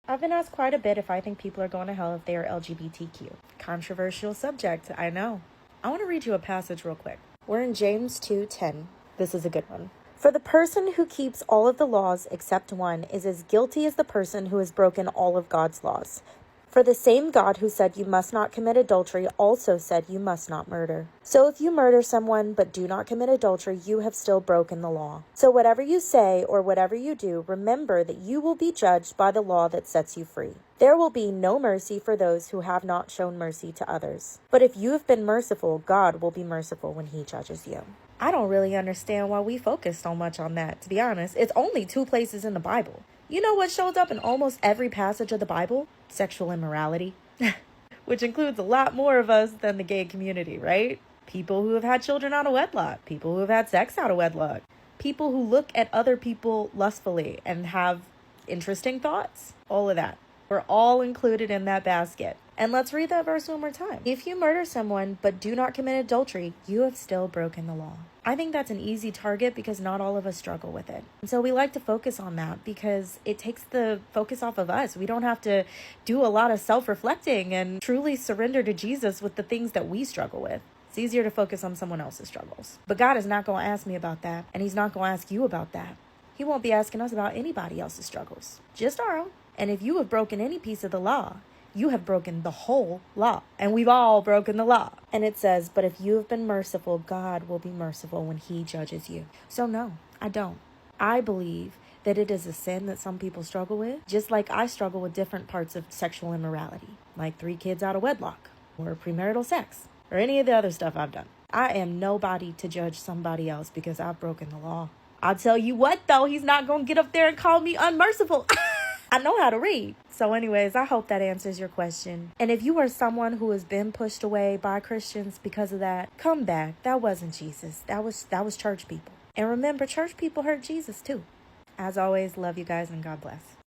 I've been asked quite a bit if I think people are going to hell if they are LGBTQ. Controversial subject, I know. I want to read you a passage real quick. We're in James 2:10. This is a good one. For the person who keeps all of the laws except one is as guilty as the person who has broken all of God's laws. For the same God who said you must not commit adultery also said you must not murder. So if you murder someone but do not commit adultery, you have still broken the law. So whatever you say or whatever you do, remember that you will be judged by the law that sets you free. There will be no mercy for those who have not shown mercy to others. But if you have been merciful, God will be merciful when he judges you. I don't really understand why we focus so much on that, to be honest. It's only 2 places in the Bible. You know what shows up in almost every passage of the Bible? Sexual immorality. Which includes a lot more of us than the gay community, right? People who have had children out of wedlock. People who have had sex out of wedlock. People who look at other people lustfully and have interesting thoughts. All of that. We're all included in that basket. And let's read that verse one more time. If you murder someone but do not commit adultery, you have still broken the law. I think that's an easy target because not all of us struggle with it. And so we like to focus on that because it takes the focus off of us. We don't have to do a lot of self-reflecting and truly surrender to Jesus with the things that we struggle with. It's easier to focus on someone else's struggles. But God is not going to ask me about that, and he's not going to ask you about that. He won't be asking us about anybody else's struggles, just our own. And if you have broken any piece of the law, you have broken the whole law. And we've all broken the law. And it says, but if you have been merciful, God will be merciful when he judges you. So no, I don't. I believe that it is a sin that some people struggle with, just like I struggle with different parts of sexual immorality, like 3 kids out of wedlock, or premarital sex, or any of the other stuff I've done. I am nobody to judge somebody else because I've broken the law. I'll tell you what, though, he's not going to get up there and call me unmerciful. I know how to read. So anyways, I hope that answers your question. And if you are someone who has been pushed away by Christians because of that, come back. That wasn't Jesus. That was church people. And remember, church people hurt Jesus too. As always, love you guys and God bless.